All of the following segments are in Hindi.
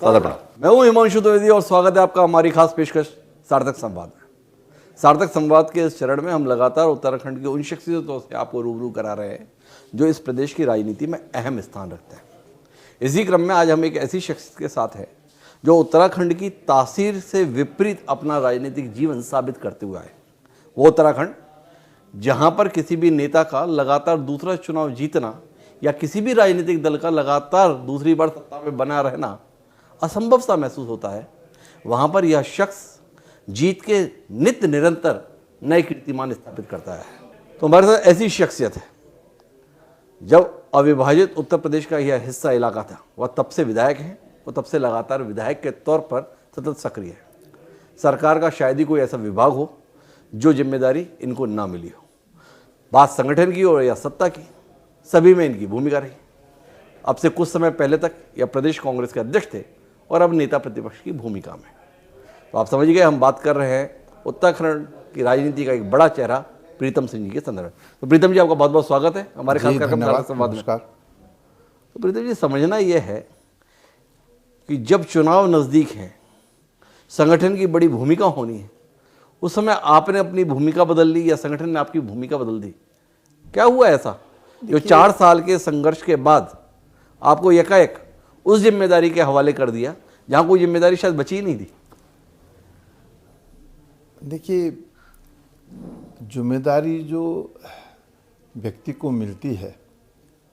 सादर प्रणाम। मैं हूं हिमांशु द्विवेदी और स्वागत है आपका हमारी खास पेशकश सार्थक संवाद में। सार्थक संवाद के इस चरण में हम लगातार उत्तराखंड की उन शख्सियतों से आपको रूबरू करा रहे हैं जो इस प्रदेश की राजनीति में अहम स्थान रखते हैं। इसी क्रम में आज हम एक ऐसी शख्सियत के साथ हैं जो उत्तराखंड की तासीर से विपरीत अपना राजनीतिक जीवन साबित करते हुए आए। वो उत्तराखंड जहां पर किसी भी नेता का लगातार दूसरा चुनाव जीतना या किसी भी राजनीतिक दल का लगातार दूसरी बार सत्ता में बना रहना असंभव सा महसूस होता है, वहां पर यह शख्स जीत के नित्य निरंतर नए कीर्तिमान स्थापित करता है। तो हमारे साथ ऐसी शख्सियत है, जब अविभाजित उत्तर प्रदेश का यह हिस्सा इलाका था वह तब से विधायक हैं, वो तब से लगातार विधायक के तौर पर सतत सक्रिय है। सरकार का शायद ही कोई ऐसा विभाग हो जो जिम्मेदारी इनको ना मिली हो। बात संगठन की हो या सत्ता की, सभी में इनकी भूमिका रही। अब से कुछ समय पहले तक यह प्रदेश कांग्रेस के अध्यक्ष थे और अब नेता प्रतिपक्ष की भूमिका में। तो आप समझ गए हम बात कर रहे हैं उत्तराखंड की राजनीति का एक बड़ा चेहरा प्रीतम सिंह जी के संदर्भ में। तो प्रीतम जी, आपका बहुत बहुत स्वागत है हमारे खास कार्यक्रम सार्थक संवाद में। तो प्रीतम जी, समझना यह है कि जब चुनाव नज़दीक हैं, संगठन की बड़ी भूमिका होनी है, उस समय आपने अपनी भूमिका बदल ली या संगठन ने आपकी भूमिका बदल दी? क्या हुआ ऐसा जो 4 साल के संघर्ष के बाद आपको एकाएक उस जिम्मेदारी के हवाले कर दिया जहां कोई जिम्मेदारी शायद बची ही नहीं थी? देखिए, जिम्मेदारी जो व्यक्ति को मिलती है,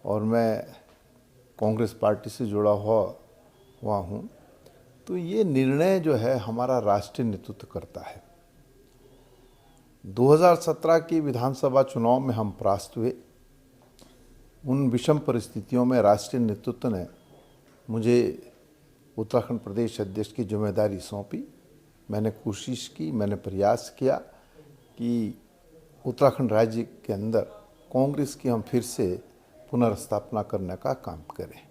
और मैं कांग्रेस पार्टी से जुड़ा हुआ हूँ, तो ये निर्णय जो है हमारा राष्ट्रीय नेतृत्व करता है। 2017 की विधानसभा चुनाव में हम परास्त हुए। उन विषम परिस्थितियों में राष्ट्रीय नेतृत्व ने मुझे उत्तराखंड प्रदेश अध्यक्ष की जिम्मेदारी सौंपी। मैंने कोशिश की, मैंने प्रयास किया कि उत्तराखंड राज्य के अंदर कांग्रेस की हम फिर से पुनर्स्थापना करने का काम करें।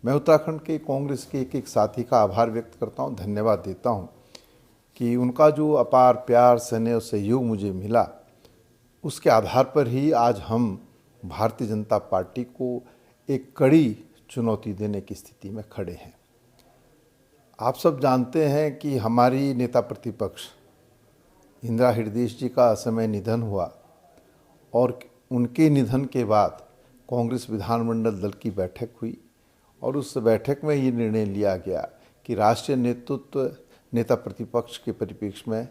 मैं उत्तराखंड के कांग्रेस के एक साथी का आभार व्यक्त करता हूं, धन्यवाद देता हूं कि उनका जो अपार प्यार, स्नेह और सहयोग मुझे मिला, उसके आधार पर ही आज हम भारतीय जनता पार्टी को एक कड़ी चुनौती देने की स्थिति में खड़े हैं। आप सब जानते हैं कि हमारी नेता प्रतिपक्ष इंदिरा हृदयेश जी का असमय निधन हुआ और उनके निधन के बाद कांग्रेस विधानमंडल दल की बैठक हुई और उस बैठक में ये निर्णय लिया गया कि राष्ट्रीय नेतृत्व नेता प्रतिपक्ष के परिप्रेक्ष्य में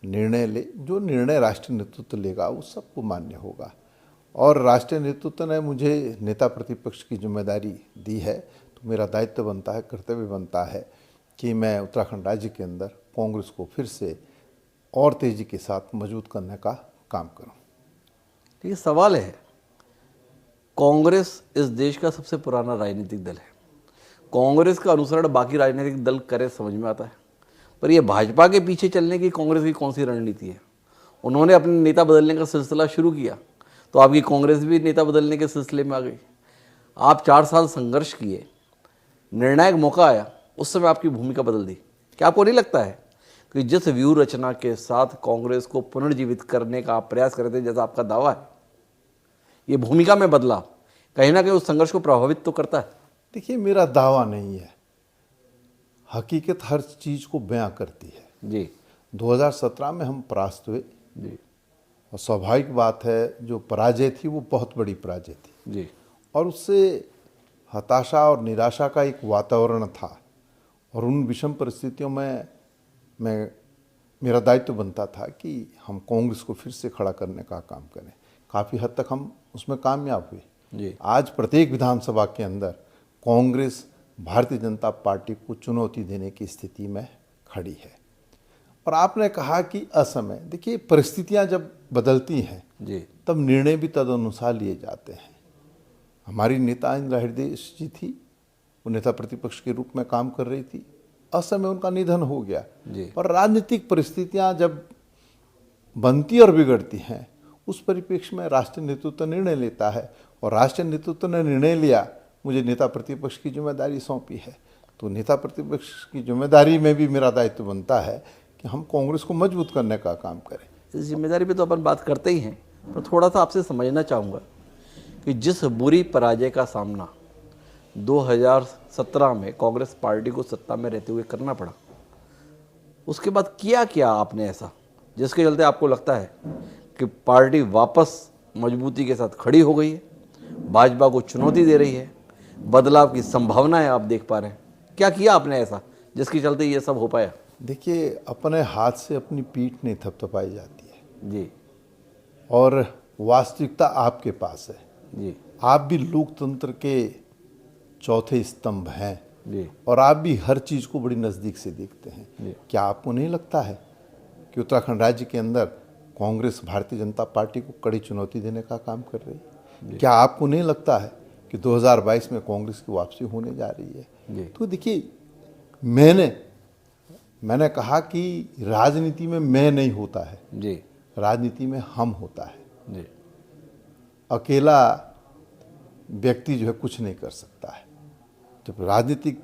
निर्णय ले। जो निर्णय राष्ट्रीय नेतृत्व लेगा वो सबको मान्य होगा, और राष्ट्रीय नेतृत्व ने मुझे नेता प्रतिपक्ष की जिम्मेदारी दी है, तो मेरा दायित्व बनता है, कर्तव्य बनता है कि मैं उत्तराखंड राज्य के अंदर कांग्रेस को फिर से और तेज़ी के साथ मजबूत करने का काम करूं। ये सवाल है, कांग्रेस इस देश का सबसे पुराना राजनीतिक दल है। कांग्रेस का अनुसरण बाकी राजनीतिक दल करे समझ में आता है, पर यह भाजपा के पीछे चलने की कांग्रेस की कौन सी रणनीति है? उन्होंने अपने नेता बदलने का सिलसिला शुरू किया तो आपकी कांग्रेस भी नेता बदलने के सिलसिले में आ गई। आप 4 साल संघर्ष किए, निर्णायक मौका आया, उस समय आपकी भूमिका बदल दी। क्या आपको नहीं लगता है कि जिस व्यूह रचना के साथ कांग्रेस को पुनर्जीवित करने का आप प्रयास करते हैं, जैसा आपका दावा है, ये भूमिका में बदलाव कहीं ना कहीं उस संघर्ष को प्रभावित तो करता है? देखिए, मेरा दावा नहीं है, हकीकत हर चीज़ को बयां करती है जी। 2017 में हम परास्त हुए जी और स्वाभाविक बात है, जो पराजय थी वो बहुत बड़ी पराजय थी जी, और उससे हताशा और निराशा का एक वातावरण था। और उन विषम परिस्थितियों में मेरा दायित्व बनता था कि हम कांग्रेस को फिर से खड़ा करने का काम करें। काफ़ी हद तक हम उसमें कामयाब हुए जी। आज प्रत्येक विधानसभा के अंदर कांग्रेस भारतीय जनता पार्टी को चुनौती देने की स्थिति में खड़ी है। और आपने कहा कि असमय, देखिए परिस्थितियां जब बदलती हैं जी, तब निर्णय भी तदनुसार लिए जाते हैं। हमारी नेता इंदिरा हृदयेश जी थी, वो नेता प्रतिपक्ष के रूप में काम कर रही थी, असमय उनका निधन हो गया। और राजनीतिक परिस्थितियां जब बनती और बिगड़ती हैं, उस परिप्रेक्ष्य में राष्ट्रीय नेतृत्व निर्णय लेता है, और राष्ट्रीय नेतृत्व ने निर्णय लिया, मुझे नेता प्रतिपक्ष की जिम्मेदारी सौंपी है, तो नेता प्रतिपक्ष की जिम्मेदारी में भी मेरा दायित्व बनता है कि हम कांग्रेस को मजबूत करने का काम करें। इस जिम्मेदारी पे तो अपन बात करते ही हैं, पर थोड़ा सा आपसे समझना चाहूँगा कि जिस बुरी पराजय का सामना 2017 में कांग्रेस पार्टी को सत्ता में रहते हुए करना पड़ा, उसके बाद किया क्या आपने ऐसा जिसके चलते आपको लगता है कि पार्टी वापस मजबूती के साथ खड़ी हो गई है, भाजपा को चुनौती दे रही है, बदलाव की संभावनाएं आप देख पा रहे हैं? क्या किया आपने ऐसा जिसके चलते ये सब हो पाया? देखिए, अपने हाथ से अपनी पीठ नहीं थपथपाई जाती है जी और वास्तविकता आपके पास है। जी आप भी लोकतंत्र के चौथे स्तंभ हैं जी और आप भी हर चीज़ को बड़ी नज़दीक से देखते हैं। जी। क्या आपको नहीं लगता है कि उत्तराखंड राज्य के अंदर कांग्रेस भारतीय जनता पार्टी को कड़ी चुनौती देने का काम कर रही है? क्या आपको नहीं लगता है कि 2022 में कांग्रेस की वापसी होने जा रही जी। है? तो देखिए, मैंने कहा कि राजनीति में मैं नहीं होता है, जी राजनीति में हम होता है। जी अकेला व्यक्ति जो है कुछ नहीं कर सकता है। जब राजनीतिक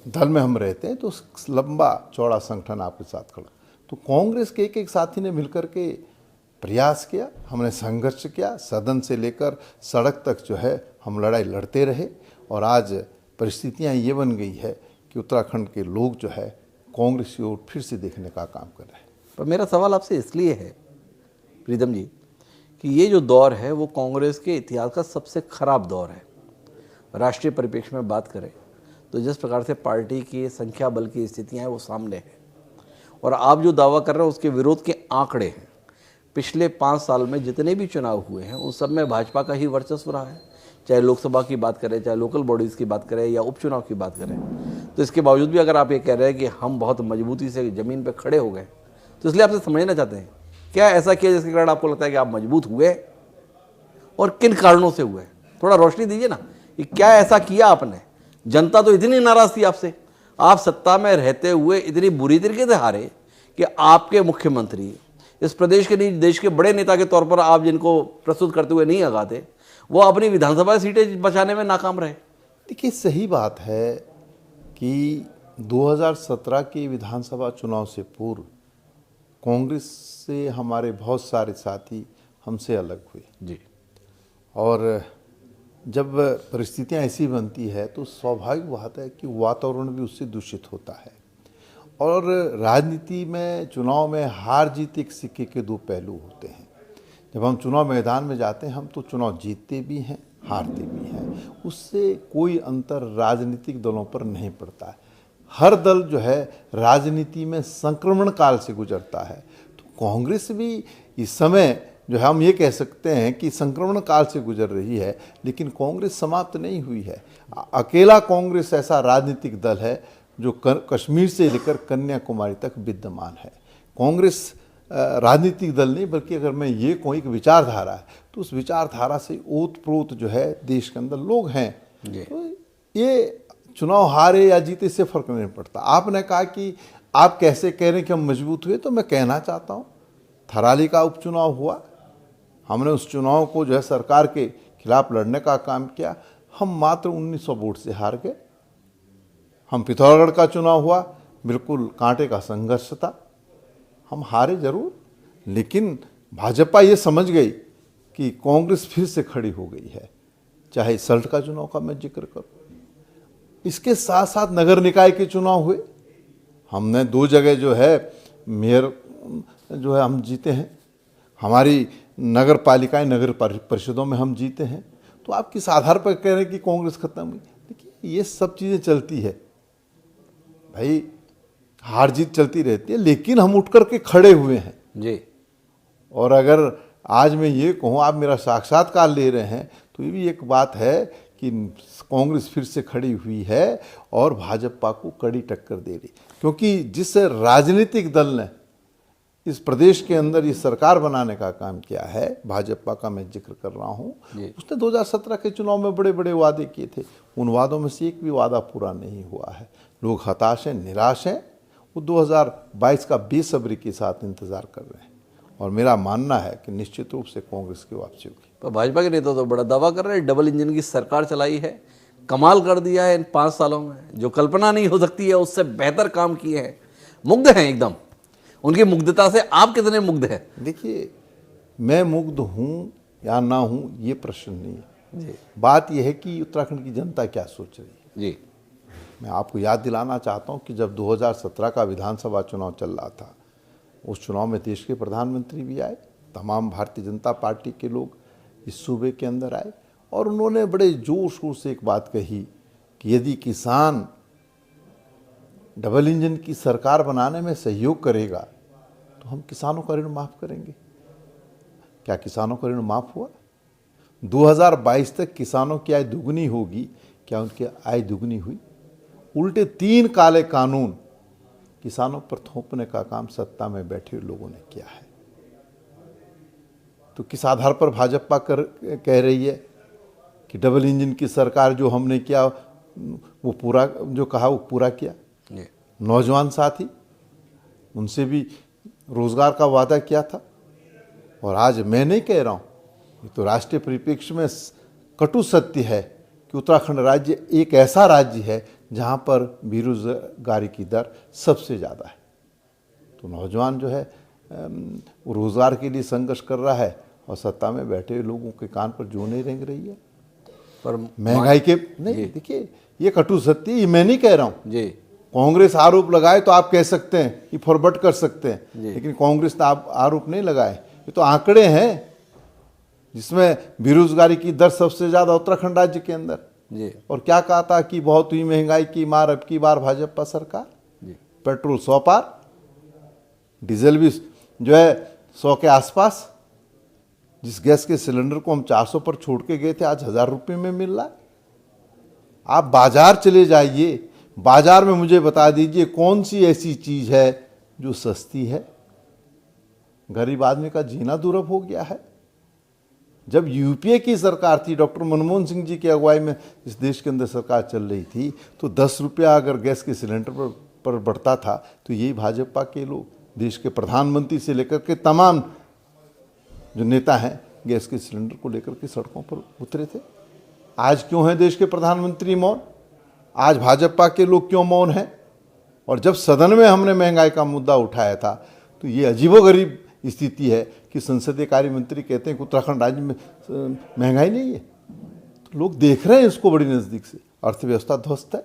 दल में हम रहते हैं तो लंबा चौड़ा संगठन आपके साथ खड़ा। तो कांग्रेस के एक एक साथी ने मिलकर के प्रयास किया, हमने संघर्ष किया, सदन से लेकर सड़क तक जो है हम लड़ाई लड़ते रहे और आज परिस्थितियां ये बन गई है कि उत्तराखंड के लोग जो है कांग्रेस की ओर फिर से देखने का काम कर रहे हैं। पर मेरा सवाल आपसे इसलिए है प्रीतम जी कि ये जो दौर है वो कांग्रेस के इतिहास का सबसे खराब दौर है। राष्ट्रीय परिप्रेक्ष्य में बात करें तो जिस प्रकार से पार्टी की संख्या बल की स्थितियां हैं वो सामने है और आप जो दावा कर रहे हैं उसके विरोध के आंकड़े हैं। पिछले 5 साल में जितने भी चुनाव हुए हैं उस सब में भाजपा का ही वर्चस्व रहा है, चाहे लोकसभा की बात करें, चाहे लोकल बॉडीज़ की बात करें या उपचुनाव की बात करें। तो इसके बावजूद भी अगर आप ये कह रहे हैं कि हम बहुत मजबूती से ज़मीन पर खड़े हो गए, तो इसलिए आपसे समझना चाहते हैं क्या ऐसा किया जिसके कारण आपको लगता है कि आप मजबूत हुए और किन कारणों से हुए? थोड़ा रोशनी दीजिए ना कि क्या ऐसा किया आपने। जनता तो इतनी नाराज थी आपसे, आप सत्ता में रहते हुए इतनी बुरी तरीके से हारे कि आपके मुख्यमंत्री इस प्रदेश के नहीं देश के बड़े नेता के तौर पर आप जिनको प्रस्तुत करते हुए नहीं आगाते, वो अपनी विधानसभा सीटें बचाने में नाकाम रहे। देखिए, सही बात है कि 2017 के विधानसभा चुनाव से पूर्व कांग्रेस से हमारे बहुत सारे साथी हमसे अलग हुए जी और जब परिस्थितियां ऐसी बनती है तो स्वाभाविक बात है कि वातावरण भी उससे दूषित होता है। और राजनीति में, चुनाव में हार जीत एक सिक्के के 2 पहलू होते हैं। जब हम चुनाव मैदान में जाते हैं हम तो चुनाव जीतते भी हैं, हारते भी हैं, उससे कोई अंतर राजनीतिक दलों पर नहीं पड़ता है। हर दल जो है राजनीति में संक्रमण काल से गुजरता है। तो कांग्रेस भी इस समय जो है हम ये कह सकते हैं कि संक्रमण काल से गुजर रही है, लेकिन कांग्रेस समाप्त नहीं हुई है। अकेला कांग्रेस ऐसा राजनीतिक दल है जो कश्मीर से लेकर कन्याकुमारी तक विद्यमान है। कांग्रेस राजनीतिक दल नहीं, बल्कि अगर मैं ये कहूँ एक विचारधारा है, तो उस विचारधारा से ओतप्रोत जो है देश के अंदर लोग हैं। तो ये चुनाव हारे या जीते से फर्क नहीं पड़ता। आपने कहा कि आप कैसे कह रहे हैं कि हम मजबूत हुए, तो मैं कहना चाहता हूँ थराली का उपचुनाव हुआ, हमने उस चुनाव को जो है सरकार के खिलाफ लड़ने का काम किया, हम मात्र 1900 वोट से हार गए। हम पिथौरागढ़ का चुनाव हुआ, बिल्कुल कांटे का संघर्ष था, हम हारे जरूर, लेकिन भाजपा ये समझ गई कि कांग्रेस फिर से खड़ी हो गई है। चाहे सल्ट का चुनाव का मैं जिक्र करूं, इसके साथ साथ नगर निकाय के चुनाव हुए, हमने 2 जगह जो है मेयर जो है हम जीते हैं, हमारी नगर पालिकाएं, नगर परिषदों में हम जीते हैं। तो आप किस आधार पर कह रहे हैं कि कांग्रेस खत्म हुई? देखिए, ये सब चीज़ें चलती है भाई, हार जीत चलती रहती है, लेकिन हम उठ करके खड़े हुए हैं जी। और अगर आज मैं ये कहूँ, आप मेरा साक्षात्कार ले रहे हैं, तो ये भी एक बात है कि कांग्रेस फिर से खड़ी हुई है और भाजपा को कड़ी टक्कर दे रही। क्योंकि जिस राजनीतिक दल ने इस प्रदेश के अंदर ये सरकार बनाने का काम किया है, भाजपा का मैं जिक्र कर रहा हूँ, उसने 2017 के चुनाव में बड़े बड़े वादे किए थे। उन वादों में से एक भी वादा पूरा नहीं हुआ है। लोग हताश हैं, निराश हैं, वो 2022 का बेसब्री के साथ इंतजार कर रहे हैं और मेरा मानना है कि निश्चित रूप से कांग्रेस की वापसी होगी। पर भाजपा के नेता तो बड़ा दावा कर रहे हैं, डबल इंजन की सरकार चलाई है, कमाल कर दिया है इन 5 सालों में, जो कल्पना नहीं हो सकती है उससे बेहतर काम किए हैं, मुग्ध हैं एकदम। उनकी मुग्धता से आप कितने मुग्ध हैं? देखिए, मैं मुग्ध हूँ या ना हूँ ये प्रश्न नहीं है, जी बात यह है कि उत्तराखंड की जनता क्या सोच रही है। जी मैं आपको याद दिलाना चाहता हूं कि जब 2017 का विधानसभा चुनाव चल रहा था, उस चुनाव में देश के प्रधानमंत्री भी आए, तमाम भारतीय जनता पार्टी के लोग इस सूबे के अंदर आए और उन्होंने बड़े जोर शोर से एक बात कही कि यदि किसान डबल इंजन की सरकार बनाने में सहयोग करेगा तो हम किसानों का ऋण माफ करेंगे। क्या किसानों का ऋण माफ हुआ? 2022 तक किसानों की आय दुगनी होगी। क्या उनकी आय दुगनी हुई? उल्टे 3 काले कानून किसानों पर थोपने का काम सत्ता में बैठे लोगों ने किया है। तो किस आधार पर भाजपा कह रही है कि डबल इंजन की सरकार जो हमने किया वो पूरा, जो कहा वो पूरा किया। नौजवान साथी, उनसे भी रोजगार का वादा किया था। और आज मैं नहीं कह रहा हूँ, ये तो राष्ट्रीय परिप्रेक्ष्य में कटु सत्य है कि उत्तराखंड राज्य एक ऐसा राज्य है जहाँ पर बेरोजगारी की दर सबसे ज़्यादा है। तो नौजवान जो है वो रोज़गार के लिए संघर्ष कर रहा है और सत्ता में बैठे लोगों के कान पर जूं नहीं रेंग रही है। पर महंगाई के नहीं, देखिए ये कटु सत्य, ये मैं नहीं कह रहा हूँ जी। कांग्रेस आरोप लगाए तो आप कह सकते हैं, ये फॉरवर्ड कर सकते हैं, लेकिन कांग्रेस ने आरोप नहीं लगाए। ये तो आंकड़े हैं जिसमें बेरोजगारी की दर सबसे ज्यादा उत्तराखंड राज्य के अंदर जी। और क्या कहा था कि बहुत हुई महंगाई की मार, अब की बार भाजपा सरकार। जी। पेट्रोल 100 पार, डीजल भी जो है 100 के आसपास। जिस गैस के सिलेंडर को हम 400 पर छोड़ के गए थे, आज 1000 रुपये में मिल रहा है। आप बाजार चले जाइए, बाजार में मुझे बता दीजिए कौन सी ऐसी चीज है जो सस्ती है। गरीब आदमी का जीना दुर्लभ हो गया है। जब यूपीए की सरकार थी, डॉक्टर मनमोहन सिंह जी की अगुवाई में इस देश के अंदर सरकार चल रही थी, तो 10 रुपया अगर गैस के सिलेंडर पर बढ़ता था तो यही भाजपा के लोग, देश के प्रधानमंत्री से लेकर के तमाम जो नेता हैं, गैस के सिलेंडर को लेकर के सड़कों पर उतरे थे। आज क्यों है देश के प्रधानमंत्री मौन? आज भाजपा के लोग क्यों मौन हैं? और जब सदन में हमने महंगाई का मुद्दा उठाया था तो ये अजीबोगरीब स्थिति है कि संसदीय कार्य मंत्री कहते हैं कि उत्तराखंड राज्य में महंगाई नहीं है। तो लोग देख रहे हैं इसको बड़ी नजदीक से। अर्थव्यवस्था ध्वस्त है,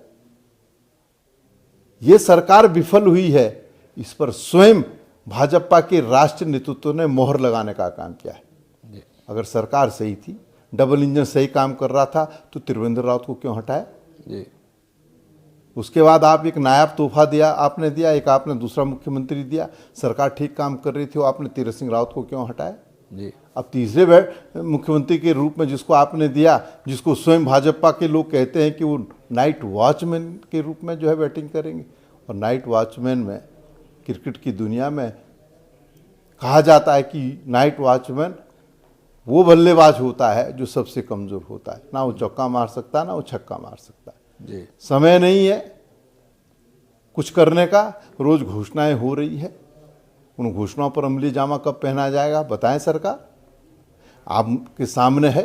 ये सरकार विफल हुई है, इस पर स्वयं भाजपा के राष्ट्रीय नेतृत्व ने मोहर लगाने का काम किया है। अगर सरकार सही थी, डबल इंजन सही काम कर रहा था, तो त्रिवेंद्र रावत को क्यों हटाया? जी। उसके बाद आप एक नायाब तोहफा दिया, आपने दिया, एक आपने दूसरा मुख्यमंत्री दिया, सरकार ठीक काम कर रही थी, वो आपने तीरथ सिंह रावत को क्यों हटाया? जी। अब तीसरे मुख्यमंत्री के रूप में जिसको आपने दिया, जिसको स्वयं भाजपा के लोग कहते हैं कि वो नाइट वॉचमैन के रूप में जो है बैटिंग करेंगे। और नाइट वॉचमैन में क्रिकेट की दुनिया में कहा जाता है कि नाइट वॉचमैन वो बल्लेबाज होता है जो सबसे कमजोर होता है। ना वो चौका मार सकता है, ना वो छक्का मार सकता है। जी। समय नहीं है कुछ करने का, रोज घोषणाएं हो रही है। उन घोषणाओं पर अमली जामा कब पहना जाएगा बताएं सरकार। आपके सामने है,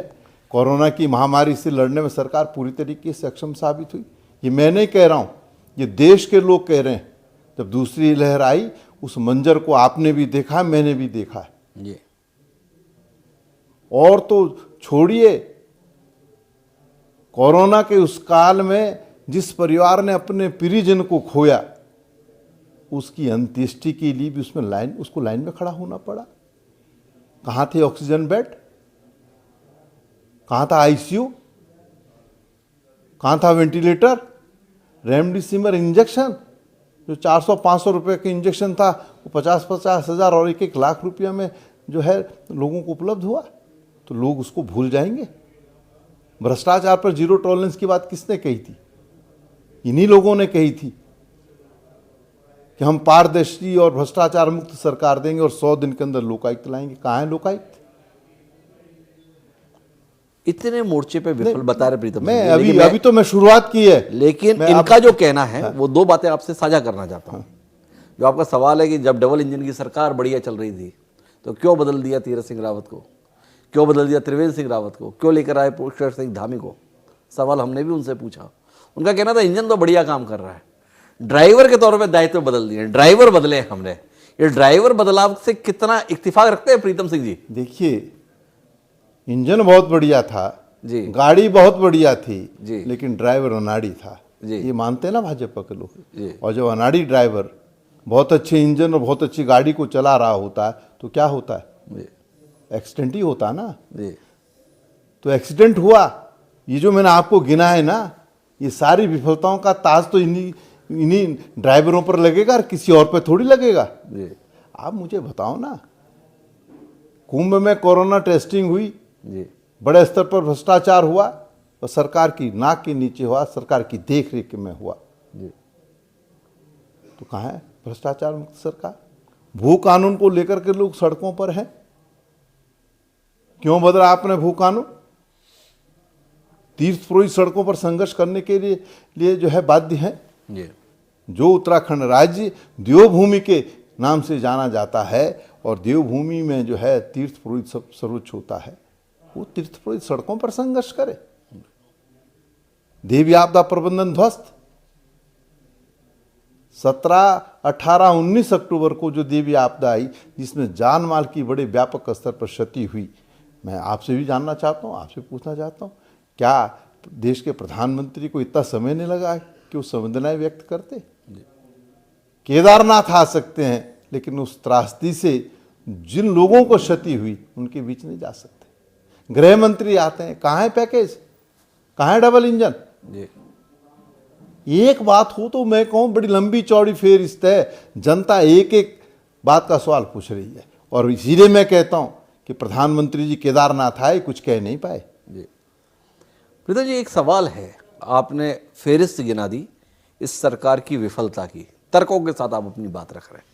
कोरोना की महामारी से लड़ने में सरकार पूरी तरीके से सक्षम साबित हुई। ये मैं नहीं कह रहा हूं, ये देश के लोग कह रहे हैं। जब दूसरी लहर आई, उस मंजर को आपने भी देखा, मैंने भी देखा है। जी। और तो छोड़िए, कोरोना के उस काल में जिस परिवार ने अपने प्रियजन को खोया, उसकी अंत्येष्टि के लिए भी उसको लाइन में खड़ा होना पड़ा। कहां थे ऑक्सीजन बेड? कहां था आईसीयू? कहां था वेंटिलेटर? रेमडेसिविर इंजेक्शन जो 400-500 रुपए के इंजेक्शन था, वो 50-50 हज़ार और 1-1 लाख रुपये में जो है लोगों को उपलब्ध हुआ। तो लोग उसको भूल जाएंगे। भ्रष्टाचार पर जीरो टॉलरेंस की बात किसने कही थी? इन्हीं लोगों ने कही थी कि हम पारदर्शी और भ्रष्टाचार मुक्त सरकार देंगे और 100 दिन के अंदर लोकायुक्त लाएंगे। कहाँ है लोकायुक्त? इतने मोर्चे पे विफल बता रहे प्रीतम मैं सिंह, अभी तो मैं शुरुआत की है, लेकिन इनका जो कहना है वो दो बातें आपसे साझा करना चाहता हूँ। जो आपका सवाल है कि जब डबल इंजन की सरकार बढ़िया चल रही थी तो क्यों बदल दिया तीरथ सिंह रावत को, क्यों बदल दिया त्रिवेंद्र सिंह रावत को, क्यों लेकर आए पुष्कर सिंह धामी को? सवाल हमने भी उनसे पूछा। उनका कहना था इंजन तो बढ़िया काम कर रहा है, ड्राइवर के तौर पे दायित्व बदल दिए, ड्राइवर बदले हमने। ये ड्राइवर बदलाव से कितना इत्तेफाक रखते हैं प्रीतम सिंह जी? देखिए, इंजन बहुत बढ़िया था, जी गाड़ी बहुत बढ़िया थी जी लेकिन ड्राइवर अनाड़ी था। जी ये मानते हैं ना भाजपा के लोग। जी और जब अनाड़ी ड्राइवर बहुत अच्छे इंजन और बहुत अच्छी गाड़ी को चला रहा होता है तो क्या होता है? जी एक्सीडेंट ही होता है ना। जी तो एक्सीडेंट हुआ। ये जो मैंने आपको गिना है ना, ये सारी विफलताओं का ताज तो इन्हीं इन्हीं ड्राइवरों पर लगेगा और किसी और पे थोड़ी लगेगा। जी आप मुझे बताओ ना, कुंभ में कोरोना टेस्टिंग हुई, जी बड़े स्तर पर भ्रष्टाचार हुआ और सरकार की नाक के नीचे हुआ, सरकार की देख रेख में हुआ। जी तो कहाँ है भ्रष्टाचार मुक्त सरकार? भू कानून को लेकर के लोग सड़कों पर हैं। क्यों बदला आपने भू कानून? तीर्थ पुरोहित सड़कों पर संघर्ष करने के लिए जो है बाध्य हैं। जी जो उत्तराखंड राज्य देवभूमि के नाम से जाना जाता है और देवभूमि में जो है तीर्थ पुरोहित सब सर्वोच्च होता है, वो तीर्थ पुरोहित सड़कों पर संघर्ष करे। देवी आपदा प्रबंधन ध्वस्त। 17, 18, 19 अक्टूबर को जो देवी आपदा आई जिसमें जान माल की बड़े व्यापक स्तर पर क्षति हुई, मैं आपसे भी जानना चाहता हूँ, आपसे पूछना चाहता हूँ, क्या देश के प्रधानमंत्री को इतना समय नहीं लगा कि वो संवेदनाएं व्यक्त करते? केदारनाथ आ सकते हैं लेकिन उस त्रासदी से जिन लोगों को क्षति हुई उनके बीच नहीं जा सकते। गृह मंत्री आते हैं, कहाँ है पैकेज, कहाँ है डबल इंजन? जी एक बात हो तो मैं कहूँ बड़ी लंबी चौड़ी फेरिस्त है, जनता एक एक बात का सवाल पूछ रही है और इसीलिए मैं कहता हूँ कि प्रधानमंत्री जी केदारनाथ आए, कुछ कह नहीं पाए। जी प्रीतम जी, एक सवाल है, आपने फेरिस्त गिना दी इस सरकार की विफलता की, तर्कों के साथ आप अपनी बात रख रहे हैं।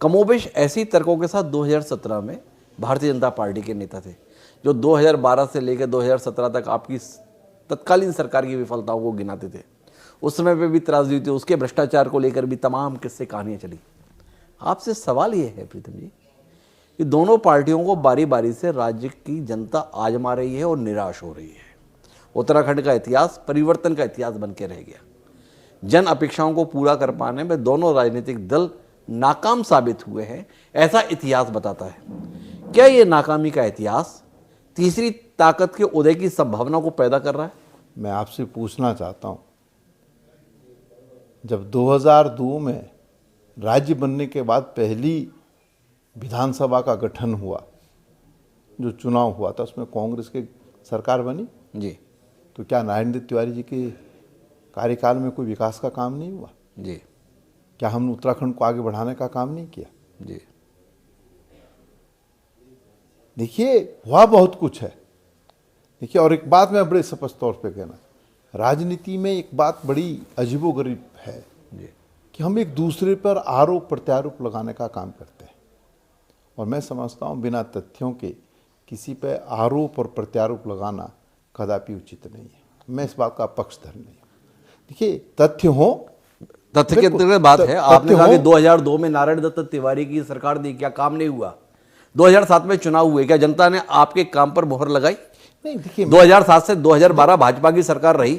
कमोबेश ऐसी तर्कों के साथ 2017 में भारतीय जनता पार्टी के नेता थे जो 2012 से लेकर 2017 तक आपकी तत्कालीन सरकार की विफलताओं को गिनाते थे। उस समय पे भी त्रासदी थी, उसके भ्रष्टाचार को लेकर भी तमाम किस्से कहानियां चली। आपसे सवाल ये है प्रीतम जी कि दोनों पार्टियों को बारी बारी से राज्य की जनता आजमा रही है और निराश हो रही है। उत्तराखंड का इतिहास परिवर्तन का इतिहास बन के रह गया। जन अपेक्षाओं को पूरा कर पाने में दोनों राजनीतिक दल नाकाम साबित हुए हैं, ऐसा इतिहास बताता है। क्या ये नाकामी का इतिहास तीसरी ताकत के उदय की संभावना को पैदा कर रहा है? मैं आपसे पूछना चाहता हूँ, जब 2002 में राज्य बनने के बाद पहली विधानसभा का गठन हुआ, जो चुनाव हुआ था, उसमें कांग्रेस की सरकार बनी जी तो क्या नारायण दत्त तिवारी जी के कार्यकाल में कोई विकास का काम नहीं हुआ? जी क्या हमने उत्तराखंड को आगे बढ़ाने का काम नहीं किया? जी देखिए, हुआ बहुत कुछ है। देखिए, और एक बात मैं बड़े स्पष्ट तौर पे कहना, राजनीति में एक बात बड़ी अजीबोगरीब है जी कि हम एक दूसरे पर आरोप प्रत्यारोप लगाने का काम करते हैं और मैं समझता हूँ बिना तथ्यों के किसी पे आरोप और प्रत्यारोप लगाना कदापि उचित नहीं है। मैं इस बात का पक्षधर नहीं हूँ। देखिए, तथ्य हो, तथ्य के अंतर्गत बात है। आपने कहा कि 2002 में नारायण दत्त तिवारी की सरकार थी, क्या काम नहीं हुआ? 2007 में चुनाव हुए, क्या जनता ने आपके काम पर मोहर लगाई? नहीं। देखिए, 2007 से 2012 भाजपा की सरकार रही,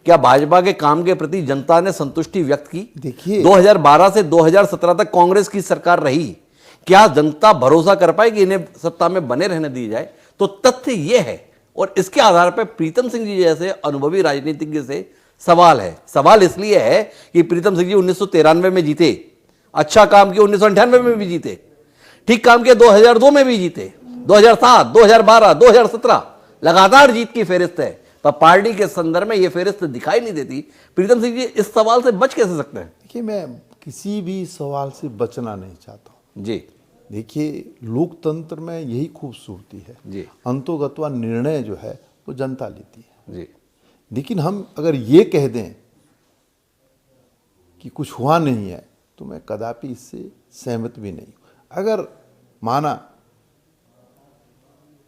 क्या भाजपा के काम के प्रति जनता ने संतुष्टि व्यक्त की? देखिए, 2012 से 2017 तक कांग्रेस की सरकार रही, क्या जनता भरोसा कर पाए कि इन्हें सत्ता में बने रहने दी जाए? तो तथ्य यह है और इसके आधार पर प्रीतम सिंह जी जैसे अनुभवी राजनीतिज्ञ से सवाल है। सवाल इसलिए है कि प्रीतम सिंह जी 1993 में जीते, अच्छा काम किया 1998 में भी जीते, ठीक काम किया 2002 में भी जीते, 2007, 2012, 2017 लगातार जीत की फेरिस्त है। पर पार्टी के संदर्भ में यह फेरिस्त दिखाई नहीं देती। प्रीतम सिंह जी इस सवाल से बच कैसे सकते हैं? देखिए, मैं किसी भी सवाल से बचना नहीं चाहता हूँ। जी देखिए, लोकतंत्र में यही खूबसूरती है जी अंतोगत्वा निर्णय जो है वो जनता लेती है। जी लेकिन हम अगर ये कह दें कि कुछ हुआ नहीं है तो मैं कदापि इससे सहमत भी नहीं हूँ। अगर माना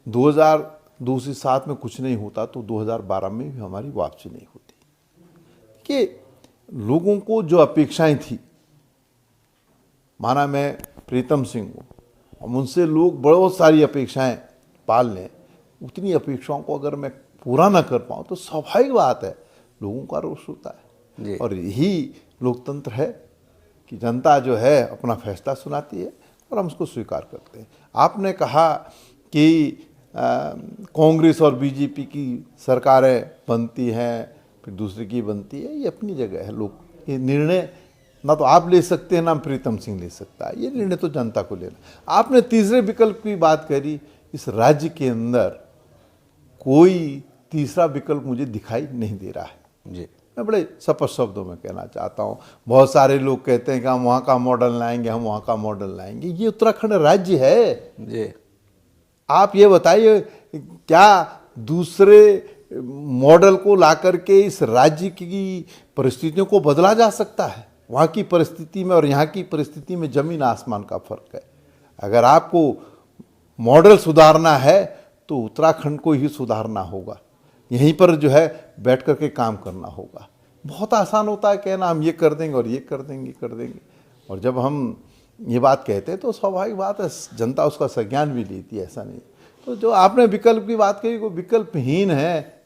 2002 से 7 में कुछ नहीं होता तो 2012 में भी हमारी वापसी नहीं होती। कि लोगों को जो अपेक्षाएं थी, माना मैं प्रीतम सिंह हूँ और मुझसे लोग बहुत सारी अपेक्षाएं पाल लें, उतनी अपेक्षाओं को अगर मैं पूरा ना कर पाऊँ तो स्वाभाविक बात है लोगों का रोष होता है। और यही लोकतंत्र है कि जनता जो है अपना फैसला सुनाती है और हम उसको स्वीकार करते हैं। आपने कहा कि कांग्रेस और बीजेपी की सरकारें बनती हैं, फिर दूसरे की बनती है, ये अपनी जगह है। लोग ये निर्णय ना तो आप ले सकते हैं ना प्रीतम सिंह ले सकता है, ये निर्णय तो जनता को लेना। आपने तीसरे विकल्प की बात करी, इस राज्य के अंदर कोई तीसरा विकल्प मुझे दिखाई नहीं दे रहा है। जी, मैं बड़े स्पष्ट शब्दों में कहना चाहता हूँ। बहुत सारे लोग कहते हैं कि हम वहाँ का मॉडल लाएंगे, हम वहाँ का मॉडल लाएंगे। ये उत्तराखंड राज्य है। जी, आप ये बताइए, क्या दूसरे मॉडल को ला करके इस राज्य की परिस्थितियों को बदला जा सकता है? वहाँ की परिस्थिति में और यहाँ की परिस्थिति में जमीन आसमान का फर्क है। अगर आपको मॉडल सुधारना है तो उत्तराखंड को ही सुधारना होगा, यहीं पर जो है बैठ करके काम करना होगा। बहुत आसान होता है कहना हम ये कर देंगे और ये कर देंगे, और जब हम ये बात कहते हैं तो स्वाभाविक बात है जनता उसका संज्ञान भी लेती है, ऐसा नहीं। तो जो आपने विकल्प की बात कही, वो विकल्पहीन है,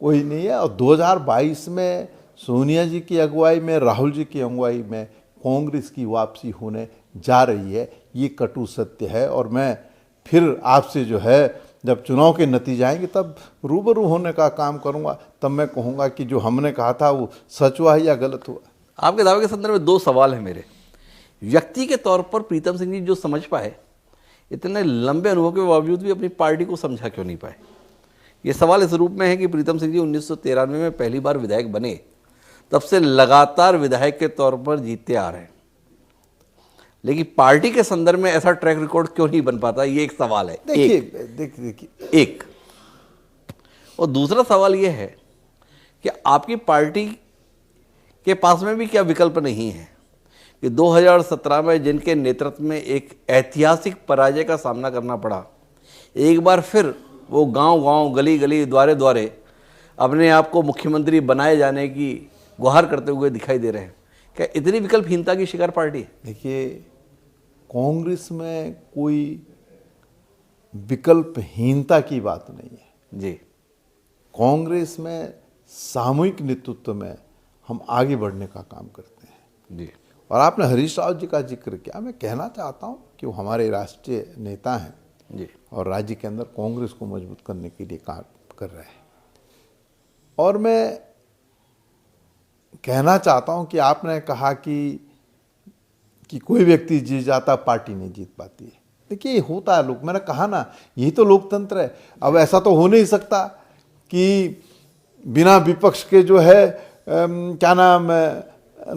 कोई नहीं है। और 2022 में सोनिया जी की अगुवाई में, राहुल जी की अगुवाई में कांग्रेस की वापसी होने जा रही है, ये कटु सत्य है। और मैं फिर आपसे जो है जब चुनाव के नतीजे आएंगे तब रूबरू होने का काम करूंगा, तब मैं कहूंगा कि जो हमने कहा था वो सच हुआ है या गलत हुआ। आपके दावे के संदर्भ में दो सवाल हैं मेरे। व्यक्ति के तौर पर प्रीतम सिंह जी जो समझ पाए, इतने लंबे अनुभव के बावजूद भी अपनी पार्टी को समझा क्यों नहीं पाए? ये सवाल इस रूप में है कि प्रीतम सिंह जी 1993 में पहली बार विधायक बने, तब से लगातार विधायक के तौर पर जीतते आ रहे हैं, लेकिन पार्टी के संदर्भ में ऐसा ट्रैक रिकॉर्ड क्यों नहीं बन पाता? ये एक सवाल है। देखिए एक और दूसरा सवाल ये है कि आपकी पार्टी के पास में भी क्या विकल्प नहीं है कि 2017 में जिनके नेतृत्व में एक ऐतिहासिक पराजय का सामना करना पड़ा, एक बार फिर वो गांव-गांव, गली-गली, द्वारे-द्वारे अपने आप को मुख्यमंत्री बनाए जाने की गुहार करते हुए दिखाई दे रहे हैं। क्या इतनी विकल्पहीनता की शिकार पार्टी है? देखिए, कांग्रेस में कोई विकल्पहीनता की बात नहीं है जी। कांग्रेस में सामूहिक नेतृत्व में हम आगे बढ़ने का काम करते हैं जी। और आपने हरीश रावत जी का जिक्र किया, मैं कहना चाहता हूं कि वो हमारे राष्ट्रीय नेता हैं जी। और राज्य के अंदर कांग्रेस को मजबूत करने के लिए काम कर रहे हैं। और मैं कहना चाहता हूं कि आपने कहा कि कोई व्यक्ति जीत जाता, पार्टी नहीं जीत पाती है। देखिए, होता है, लोग, मैंने कहा ना, यही तो लोकतंत्र है। अब ऐसा तो हो नहीं सकता कि बिना विपक्ष के जो है क्या नाम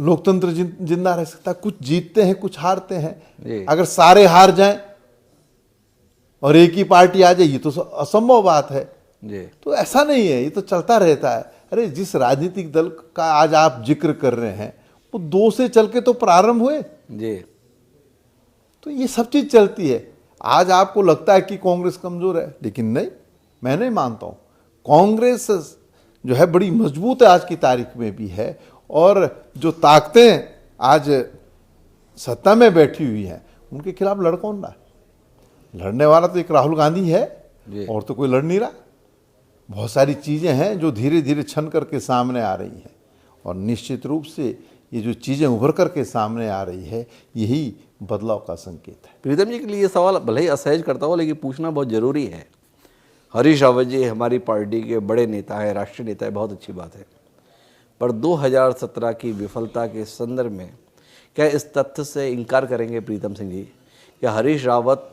लोकतंत्र जिंदा रह सकता। कुछ जीतते हैं, कुछ हारते हैं। अगर सारे हार जाएं और एक ही पार्टी आ जाए, ये तो असंभव बात है जी। तो ऐसा नहीं है, ये तो चलता रहता है। अरे, जिस राजनीतिक दल का आज आप जिक्र कर रहे हैं, वो 2 से चल के तो प्रारंभ हुए जी। तो ये सब चीज चलती है। आज आपको लगता है कि कांग्रेस कमजोर है, लेकिन नहीं, मैं नहीं मानता हूं। कांग्रेस जो है बड़ी मजबूत है, आज की तारीख में भी है। और जो ताकतें आज सत्ता में बैठी हुई हैं, उनके खिलाफ लड़ कौन रहा? लड़ने वाला तो एक राहुल गांधी है, और तो कोई लड़ नहीं रहा। बहुत सारी चीजें हैं जो धीरे धीरे छन करके सामने आ रही हैं, और निश्चित रूप से ये जो चीजें उभर करके सामने आ रही है, यही बदलाव का संकेत है। प्रीतम जी के लिए ये सवाल भले ही असहज करता हो, लेकिन पूछना बहुत जरूरी है। हरीश रावत जी हमारी पार्टी के बड़े नेता है, राष्ट्रीय नेता है, बहुत अच्छी बात है, पर 2017 की विफलता के संदर्भ में क्या इस तथ्य से इनकार करेंगे प्रीतम सिंह जी कि हरीश रावत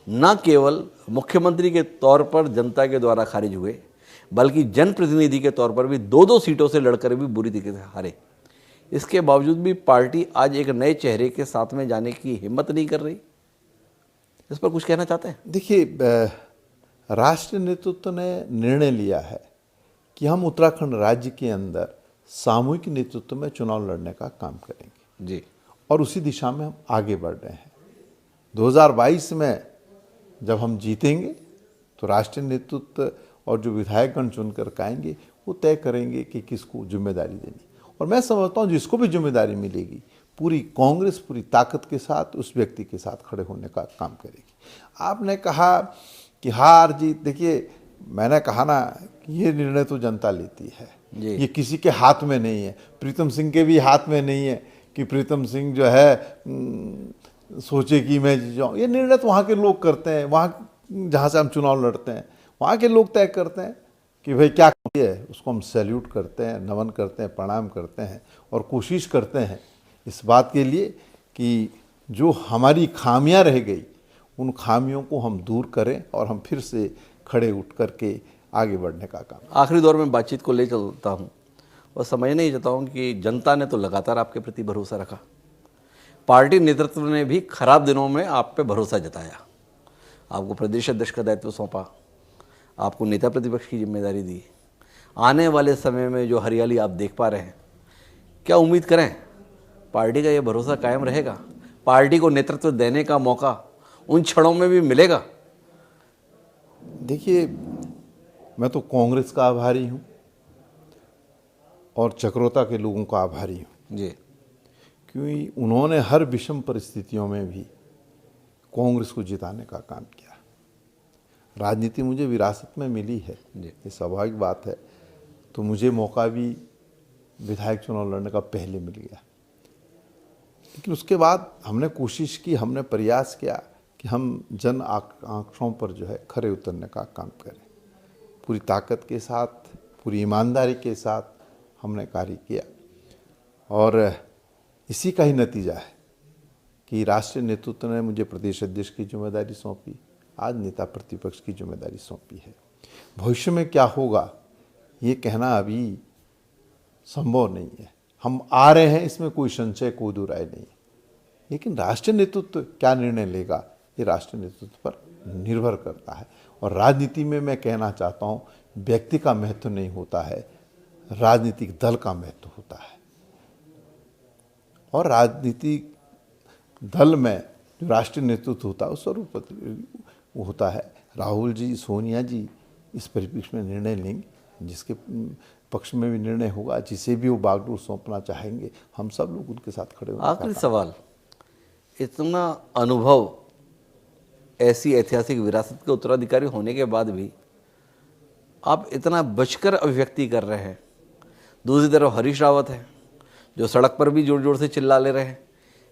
न केवल मुख्यमंत्री के तौर पर जनता के द्वारा खारिज हुए, बल्कि जनप्रतिनिधि के तौर पर भी 2-2 सीटों से लड़कर भी बुरी तरीके से हारे? इसके बावजूद भी पार्टी आज एक नए चेहरे के साथ में जाने की हिम्मत नहीं कर रही। इस पर कुछ कहना चाहते हैं? देखिए, राष्ट्रीय नेतृत्व ने निर्णय लिया है कि हम उत्तराखंड राज्य के अंदर सामूहिक नेतृत्व में चुनाव लड़ने का काम करेंगे जी। और उसी दिशा में हम आगे बढ़ रहे हैं। 2022 में जब हम जीतेंगे तो राष्ट्रीय नेतृत्व और जो विधायकगण चुन कर आएंगे वो तय करेंगे कि किसको जिम्मेदारी देनी। और मैं समझता हूँ जिसको भी जिम्मेदारी मिलेगी, पूरी कांग्रेस पूरी ताकत के साथ उस व्यक्ति के साथ खड़े होने का काम करेगी। आपने कहा कि हार जीत, देखिए, मैंने कहा ना कि ये निर्णय तो जनता लेती है, ये किसी के हाथ में नहीं है। प्रीतम सिंह के भी हाथ में नहीं है कि प्रीतम सिंह जो है सोचे कि मैं जीत जाऊँ। ये निर्णय तो वहाँ के लोग करते हैं, वहाँ जहाँ से हम चुनाव लड़ते हैं, वहाँ के लोग तय करते हैं कि भाई क्या है, उसको हम सैल्यूट करते हैं, नमन करते हैं, प्रणाम करते हैं और कोशिश करते हैं इस बात के लिए कि जो हमारी खामियां रह गई उन खामियों को हम दूर करें और हम फिर से खड़े उठ करके आगे बढ़ने का काम। आखिरी दौर में बातचीत को ले चलता हूँ और समझना ही चाहता हूँ कि जनता ने तो लगातार आपके प्रति भरोसा रखा, पार्टी नेतृत्व ने भी खराब दिनों में आप पे भरोसा जताया, आपको प्रदेश अध्यक्ष का दायित्व सौंपा, आपको नेता प्रतिपक्ष की जिम्मेदारी दी। आने वाले समय में जो हरियाली आप देख पा रहे हैं, क्या उम्मीद करें पार्टी का ये भरोसा कायम रहेगा? पार्टी को नेतृत्व देने का मौका उन क्षणों में भी मिलेगा? देखिए, मैं तो कांग्रेस का आभारी हूँ और चक्रोता के लोगों का आभारी हूँ जी, क्योंकि उन्होंने हर विषम परिस्थितियों में भी कांग्रेस को जिताने का काम किया। राजनीति मुझे विरासत में मिली है, ये स्वाभाविक बात है, तो मुझे मौका भी विधायक चुनाव लड़ने का पहले मिल गया। लेकिन उसके बाद हमने कोशिश की, हमने प्रयास किया कि हम जन आकांक्षाओं पर जो है खरे उतरने का काम करें। पूरी ताकत के साथ, पूरी ईमानदारी के साथ हमने कार्य किया और इसी का ही नतीजा है कि राष्ट्रीय नेतृत्व ने मुझे प्रदेश अध्यक्ष की जिम्मेदारी सौंपी, आज नेता प्रतिपक्ष की जिम्मेदारी सौंपी है। भविष्य में क्या होगा ये कहना अभी संभव नहीं है। हम आ रहे हैं, इसमें कोई संशय, कोई दो राय नहीं, लेकिन राष्ट्रीय नेतृत्व क्या निर्णय लेगा ये राष्ट्रीय नेतृत्व पर निर्भर करता है। और राजनीति में मैं कहना चाहता हूँ, व्यक्ति का महत्व नहीं होता है, राजनीतिक दल का महत्व होता है। और राजनीतिक दल में जो राष्ट्रीय नेतृत्व होता है उस स्वरूप वो होता है। राहुल जी, सोनिया जी इस परिप्रेक्ष्य में निर्णय लेंगे, जिसके पक्ष में भी निर्णय होगा, जिसे भी वो बागडोर सौंपना चाहेंगे, हम सब लोग उनके साथ खड़े होंगे। आखिरी सवाल, इतना अनुभव, ऐसी ऐतिहासिक विरासत के उत्तराधिकारी होने के बाद भी आप इतना बचकर अभिव्यक्ति कर रहे हैं। दूसरी तरफ हरीश रावत है जो सड़क पर भी जोर जोर से चिल्ला ले रहे हैं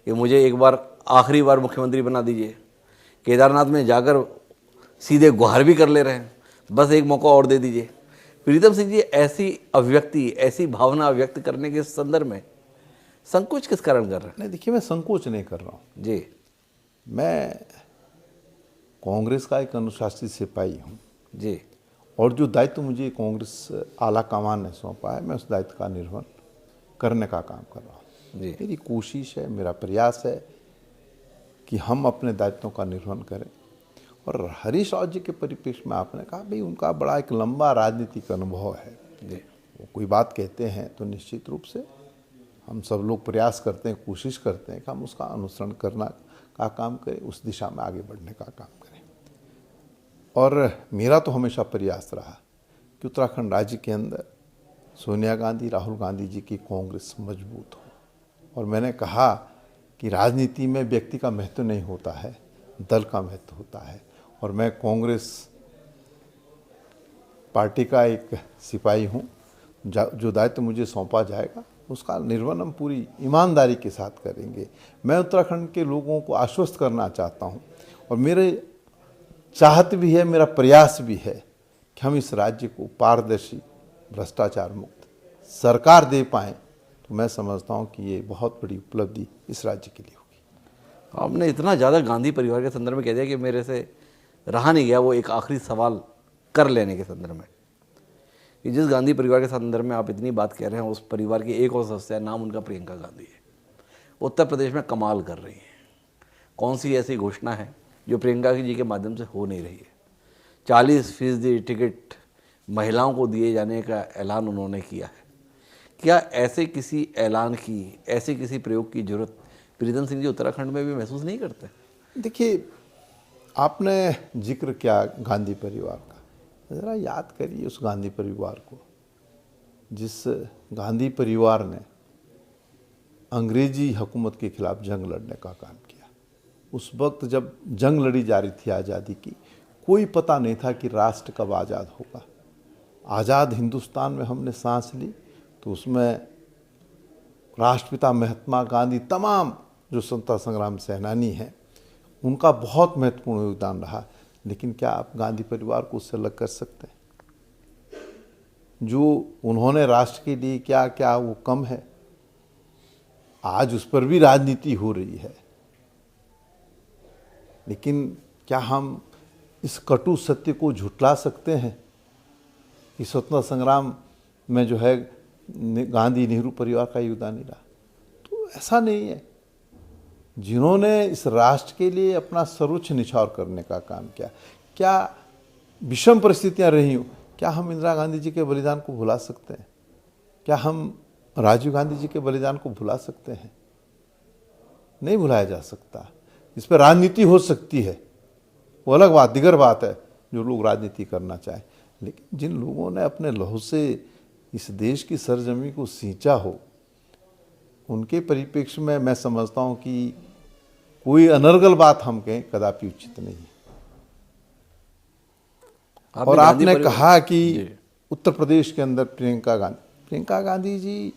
कि मुझे एक बार, आखिरी बार मुख्यमंत्री बना दीजिए। केदारनाथ में जाकर सीधे गुहार भी कर ले रहे हैं, बस एक मौका और दे दीजिए। प्रीतम सिंह जी, ऐसी अभिव्यक्ति, ऐसी भावना व्यक्त करने के संदर्भ में संकोच किस कारण कर रहे हैं? नहीं, देखिए, मैं संकोच नहीं कर रहा हूँ जी, मैं कांग्रेस का एक अनुशासित सिपाही हूँ जी, और जो दायित्व मुझे कांग्रेस आला कमान ने सौंपा है, मैं उस दायित्व का निर्वहन करने का काम कर रहा हूँ। जी। मेरी कोशिश है, मेरा प्रयास है कि हम अपने दायित्वों का निर्वहन करें। और हरीश रावत जी के परिप्रेक्ष्य में आपने कहा भाई उनका बड़ा एक लंबा राजनीतिक अनुभव है, जी, वो कोई बात कहते हैं तो निश्चित रूप से हम सब लोग प्रयास करते हैं, कोशिश करते हैं कि हम उसका अनुसरण करना का काम करें, उस दिशा में आगे बढ़ने का काम करें। और मेरा तो हमेशा प्रयास रहा कि उत्तराखंड राज्य के अंदर सोनिया गांधी, राहुल गांधी जी की कांग्रेस मजबूत हो। और मैंने कहा कि राजनीति में व्यक्ति का महत्व नहीं होता है, दल का महत्व होता है। और मैं कांग्रेस पार्टी का एक सिपाही हूँ, जो दायित्व मुझे सौंपा जाएगा उसका निर्वहन हम पूरी ईमानदारी के साथ करेंगे। मैं उत्तराखंड के लोगों को आश्वस्त करना चाहता हूँ और मेरे चाहत भी है, मेरा प्रयास भी है कि हम इस राज्य को पारदर्शी, भ्रष्टाचार मुक्त सरकार दे पाएँ, तो मैं समझता हूँ कि ये बहुत बड़ी उपलब्धि इस राज्य के लिए होगी। आपने इतना ज़्यादा गांधी परिवार के संदर्भ में कह दिया कि मेरे से रहा नहीं गया वो एक आखिरी सवाल कर लेने के संदर्भ में, कि जिस गांधी परिवार के संदर्भ में आप इतनी बात कह रहे हैं, उस परिवार की एक और सदस्य है, नाम उनका प्रियंका गांधी है, उत्तर प्रदेश में कमाल कर रही हैं। कौन सी ऐसी घोषणा है जो प्रियंका जी के माध्यम से हो नहीं रही है? 40% टिकट महिलाओं को दिए जाने का ऐलान उन्होंने किया है। क्या ऐसे किसी ऐलान की, ऐसे किसी प्रयोग की जरूरत प्रीतम सिंह जी उत्तराखंड में भी महसूस नहीं करते? देखिए, आपने जिक्र किया गांधी परिवार का, ज़रा याद करिए उस गांधी परिवार को जिस गांधी परिवार ने अंग्रेजी हुकूमत के खिलाफ जंग लड़ने का काम किया। उस वक्त जब जंग लड़ी जा रही थी आज़ादी की, कोई पता नहीं था कि राष्ट्र कब आज़ाद होगा। आज़ाद हिंदुस्तान में हमने सांस ली तो उसमें राष्ट्रपिता महात्मा गांधी, तमाम जो स्वतंत्रता संग्राम सेनानी हैं, उनका बहुत महत्वपूर्ण योगदान रहा। लेकिन क्या आप गांधी परिवार को उससे अलग कर सकते हैं? जो उन्होंने राष्ट्र के लिए क्या क्या वो कम है? आज उस पर भी राजनीति हो रही है, लेकिन क्या हम इस कटु सत्य को झुठला सकते हैं कि स्वतंत्रता संग्राम में जो है गांधी नेहरू परिवार का योगदान नहीं रहा? तो ऐसा नहीं है। जिन्होंने इस राष्ट्र के लिए अपना सर्वोच्च निछावर करने का काम किया, क्या विषम परिस्थितियां रही हो, क्या हम इंदिरा गांधी जी के बलिदान को भुला सकते हैं? क्या हम राजीव गांधी जी के बलिदान को भुला सकते हैं? नहीं भुलाया जा सकता। इस पर राजनीति हो सकती है, वो अलग बात, दिगर बात है, जो लोग राजनीति करना चाहें। लेकिन जिन लोगों ने अपने लहू से इस देश की सरजमी को सींचा हो, उनके परिप्रेक्ष्य में मैं समझता हूं कि कोई अनर्गल बात हम कहें कदापि उचित नहीं है। और आपने कहा कि उत्तर प्रदेश के अंदर प्रियंका गांधी जी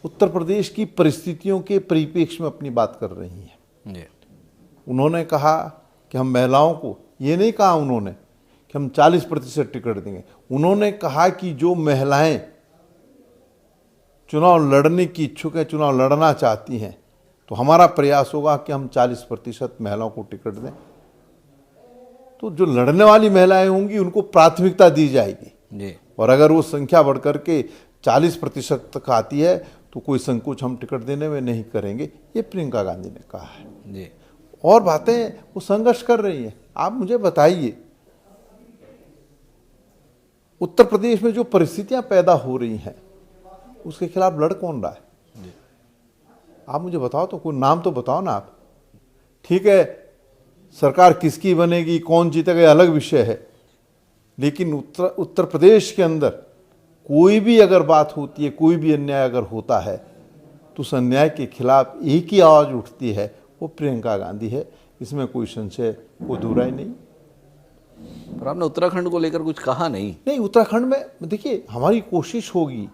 उत्तर प्रदेश की परिस्थितियों के परिप्रेक्ष्य में अपनी बात कर रही हैं। उन्होंने कहा कि हम महिलाओं को, ये नहीं कहा उन्होंने कि हम 40% टिकट देंगे, उन्होंने कहा कि जो महिलाएं चुनाव लड़ने की इच्छुक है, चुनाव लड़ना चाहती हैं, तो हमारा प्रयास होगा कि हम 40% महिलाओं को टिकट दें। तो जो लड़ने वाली महिलाएं होंगी उनको प्राथमिकता दी जाएगी, और अगर वो संख्या बढ़कर के 40% तक आती है तो कोई संकोच हम टिकट देने में नहीं करेंगे, ये प्रियंका गांधी ने कहा है। और बातें वो संघर्ष कर रही हैं। आप मुझे बताइए, उत्तर प्रदेश में जो परिस्थितियां पैदा हो रही हैं उसके खिलाफ लड़ कौन रहा है? आप मुझे बताओ तो, कोई नाम तो बताओ ना आप। ठीक है, सरकार किसकी बनेगी, कौन जीतेगा, ये अलग विषय है, लेकिन उत्तर प्रदेश के अंदर कोई भी अगर बात होती है, कोई भी अन्याय अगर होता है, तो उस अन्याय के खिलाफ एक ही आवाज उठती है, वो प्रियंका गांधी है। इसमें कोई संशय, कोई दुराई नहीं। पर आपने उत्तराखंड को लेकर कुछ कहा नहीं। उत्तराखंड में देखिए, हमारी कोशिश होगी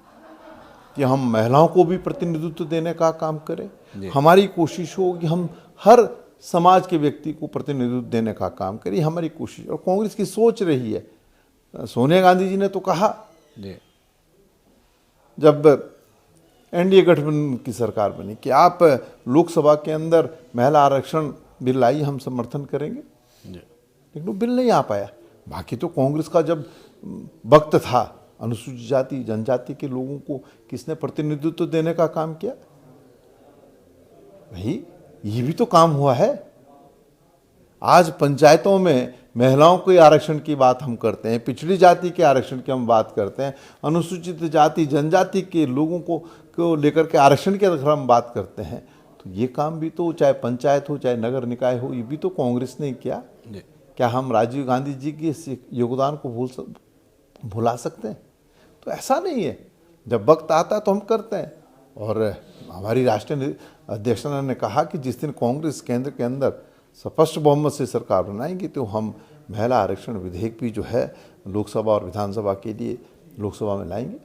कि हम महिलाओं को भी प्रतिनिधित्व देने का काम करें। हमारी कोशिश होगी हम हर समाज के व्यक्ति को प्रतिनिधित्व देने का काम करें, हमारी कोशिश। और कांग्रेस की सोच रही है। सोनिया गांधी जी ने तो कहा जब एनडीए गठबंधन की सरकार बनी कि आप लोकसभा के अंदर महिला आरक्षण बिल लाई, हम समर्थन करेंगे, लेकिन वो बिल नहीं आ पाया। बाकी तो कांग्रेस का जब वक्त था, अनुसूचित जाति जनजाति के लोगों को किसने प्रतिनिधित्व देने का काम किया? भाई, ये भी तो काम हुआ है। आज पंचायतों में महिलाओं के आरक्षण की बात हम करते हैं, पिछड़ी जाति के आरक्षण की हम बात करते हैं, अनुसूचित जाति जनजाति के लोगों को लेकर के आरक्षण की अगर हम बात करते हैं, तो ये काम भी तो, चाहे पंचायत हो चाहे नगर निकाय हो, ये भी तो कांग्रेस ने किया। क्या हम राजीव गांधी जी के योगदान को भुला सकते हैं? तो ऐसा नहीं है, जब वक्त आता है तो हम करते हैं। और हमारी राष्ट्रीय अध्यक्ष ने कहा कि जिस दिन कांग्रेस केंद्र के अंदर स्पष्ट बहुमत से सरकार बनाएंगी, तो हम महिला आरक्षण विधेयक भी जो है लोकसभा और विधानसभा के लिए लोकसभा में लाएंगे।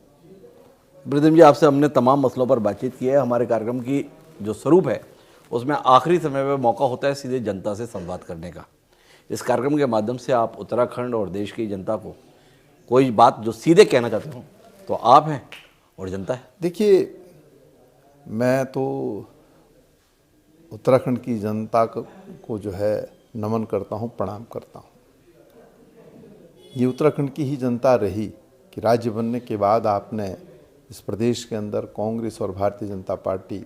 ब्रिदम जी, आपसे हमने तमाम मसलों पर बातचीत की है। हमारे कार्यक्रम की जो स्वरूप है उसमें आखिरी समय में मौका होता है सीधे जनता से संवाद करने का। इस कार्यक्रम के माध्यम से आप उत्तराखंड और देश की जनता को कोई बात जो सीधे कहना चाहते हो तो आप हैं और जनता है। देखिए, मैं तो उत्तराखंड की जनता को जो है नमन करता हूँ, प्रणाम करता हूँ। ये उत्तराखंड की ही जनता रही कि राज्य बनने के बाद आपने इस प्रदेश के अंदर कांग्रेस और भारतीय जनता पार्टी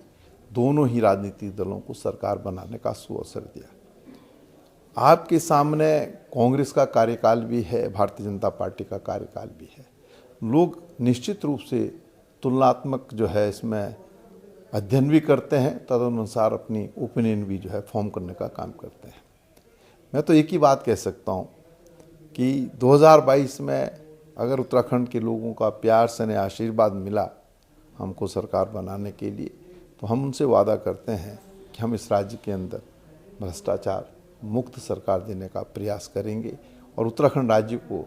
दोनों ही राजनीतिक दलों को सरकार बनाने का सुअवसर दिया। आपके सामने कांग्रेस का कार्यकाल भी है, भारतीय जनता पार्टी का कार्यकाल भी है। लोग निश्चित रूप से तुलनात्मक जो है इसमें अध्ययन भी करते हैं, तदनुसार अपनी ओपिनियन भी जो है फॉर्म करने का काम करते हैं। मैं तो एक ही बात कह सकता हूँ कि 2022 में अगर उत्तराखंड के लोगों का प्यार से आशीर्वाद मिला हमको सरकार बनाने के लिए, तो हम उनसे वादा करते हैं कि हम इस राज्य के अंदर भ्रष्टाचार मुक्त सरकार देने का प्रयास करेंगे और उत्तराखंड राज्य को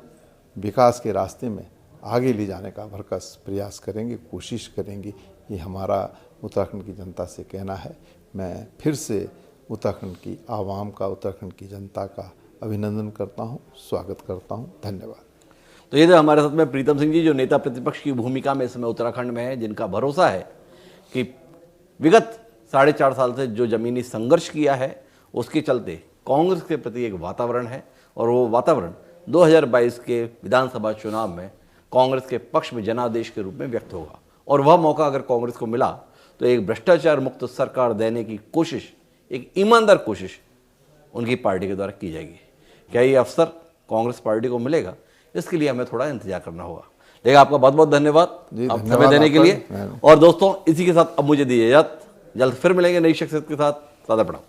विकास के रास्ते में आगे ले जाने का भरकस प्रयास करेंगे, कोशिश करेंगे। ये हमारा उत्तराखंड की जनता से कहना है। मैं फिर से उत्तराखंड की आवाम का, उत्तराखंड की जनता का अभिनंदन करता हूँ, स्वागत करता हूँ। धन्यवाद। तो ये थे हमारे साथ में प्रीतम सिंह जी, जो नेता प्रतिपक्ष की भूमिका में इस समय उत्तराखंड में है, जिनका भरोसा है कि विगत 4.5 साल से जो जमीनी संघर्ष किया है उसके चलते कांग्रेस के प्रति एक वातावरण है, और वो वातावरण 2022 के विधानसभा चुनाव में कांग्रेस के पक्ष में जनादेश के रूप में व्यक्त होगा। और वह मौका अगर कांग्रेस को मिला तो एक भ्रष्टाचार मुक्त सरकार देने की कोशिश, एक ईमानदार कोशिश उनकी पार्टी के द्वारा की जाएगी। क्या ये अवसर कांग्रेस पार्टी को मिलेगा, इसके लिए हमें थोड़ा इंतजार करना होगा। लेकिन आपका बहुत बहुत धन्यवाद आप समय देने के लिए। और दोस्तों, इसी के साथ अब मुझे दीजिए इजाजत। जल्द फिर मिलेंगे नई शख्सियत के साथ। सादर प्रणाम।